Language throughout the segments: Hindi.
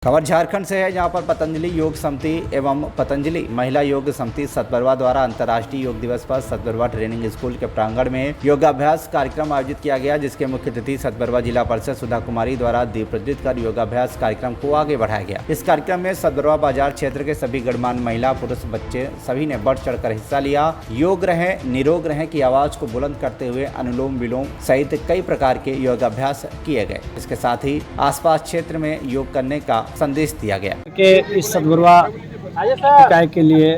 खबर झारखंड से है, जहां पर पतंजलि योग समिति एवं पतंजलि महिला योग समिति सतबरवा द्वारा अंतर्राष्ट्रीय योग दिवस पर सतबरवा ट्रेनिंग स्कूल के प्रांगण में योगाभ्यास कार्यक्रम आयोजित किया गया, जिसके मुख्य अतिथि सतबरवा जिला परिषद सुधा कुमारी द्वारा दीप प्रज्वलित कर योगाभ्यास कार्यक्रम को आगे बढ़ाया गया। इस कार्यक्रम में सतबरवा बाजार क्षेत्र के सभी गणमान्य महिला पुरुष बच्चे सभी ने बढ़ चढ़कर हिस्सा लिया। योग रहे निरोग रहे की आवाज को बुलंद करते हुए अनुलोम विलोम सहित कई प्रकार के योगाभ्यास किए गए। इसके साथ ही आसपास क्षेत्र में योग करने का संदेश दिया गया कि इस सतबरवा इकाई के लिए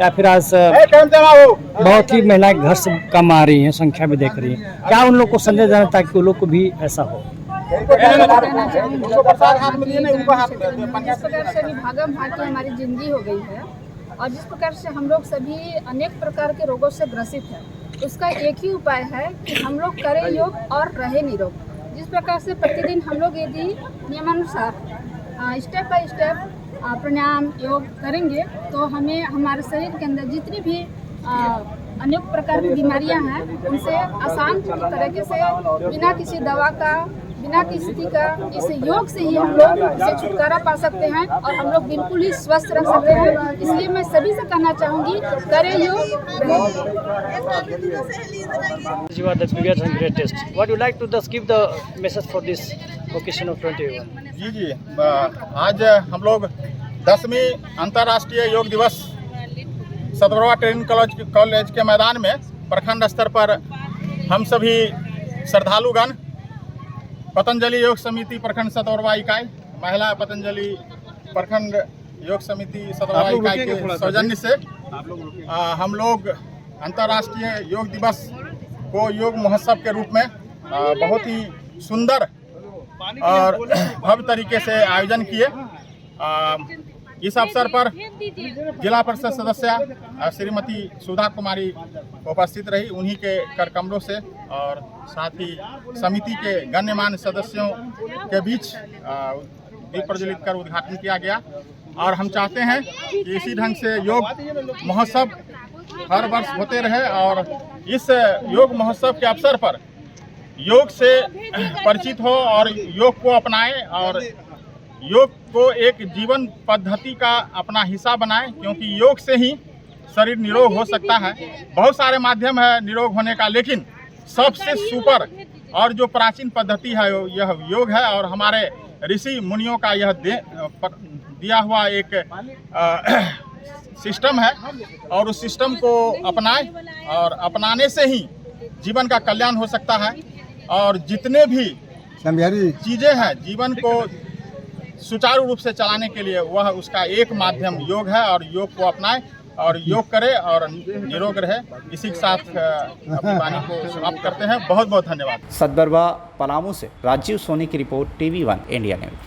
या फिर आज बहुत ही महिलाएं घर से कम आ रही हैं, संख्या में देख रही हैं, क्या उन लोग को संदेश देना ताकि उन लोग को भी ऐसा हो। जिस प्रकार से भागम भाग की हमारी जिंदगी हो गई है और जिस प्रकार से हम लोग सभी अनेक प्रकार के रोगों से ग्रसित हैं, उसका एक ही उपाय है कि हम लोग करें योग और रहे निरोग। जिस प्रकार से प्रतिदिन हम लोग यदि नियमानुसार स्टेप बाय स्टेप प्राणायाम योग करेंगे तो हमें हमारे शरीर के अंदर जितनी भी अनेक प्रकार की बीमारियां हैं उनसे आसान तरीके से बिना किसी दवा का बिना किसी का इस योग से ही हम लोग इससे छुटकारा पा सकते हैं और हम लोग बिल्कुल ही स्वस्थ रह सकते हैं। इसलिए मैं सभी से कहना चाहूँगी, करें योग। You are the biggest and greatest. What you like to just give the message for this occasion of 21? जी आज हम लोग 10वीं अंतर्राष्ट्रीय योग दिवस सतबरवा ट्रेनिंग कॉलेज के मैदान में प्रखंड स्तर पर हम सभी श्रद्धालुगण पतंजलि योग समिति प्रखंड सतबरवा इकाई, महिला पतंजलि प्रखंड योग समिति सतबरवा इकाई के सौजन्य से हम लोग अंतर्राष्ट्रीय योग दिवस को योग महोत्सव के रूप में बहुत ही सुंदर और भव्य तरीके से आयोजन किए। इस अवसर पर जिला परिषद सदस्य श्रीमती सुधा कुमारी उपस्थित रही, उन्हीं के कर कमरों से और साथ ही समिति के गण्यमान्य सदस्यों के बीच दीप प्रज्वलित कर उद्घाटन किया गया। और हम चाहते हैं कि इसी ढंग से योग महोत्सव हर वर्ष होते रहे और इस योग महोत्सव के अवसर पर योग से परिचित हो और योग को अपनाएं और योग को एक जीवन पद्धति का अपना हिस्सा बनाएं, क्योंकि योग से ही शरीर निरोग हो सकता है। बहुत सारे माध्यम है निरोग होने का, लेकिन सबसे सुपर और जो प्राचीन पद्धति है यह योग है और हमारे ऋषि मुनियों का यह दिया हुआ एक सिस्टम है और उस सिस्टम को अपनाएं और अपनाने से ही जीवन का कल्याण हो सकता है। और जितने भी चीज़ें हैं जीवन को सुचारू रूप से चलाने के लिए वह उसका एक माध्यम योग है और योग को अपनाएं और योग करें और निरोग रहे। इसी के साथ अपनी वाणी को समाप्त करते हैं। बहुत बहुत धन्यवाद। सतबरवा पलामू से राजीव सोनी की रिपोर्ट, TV1 इंडिया न्यूज।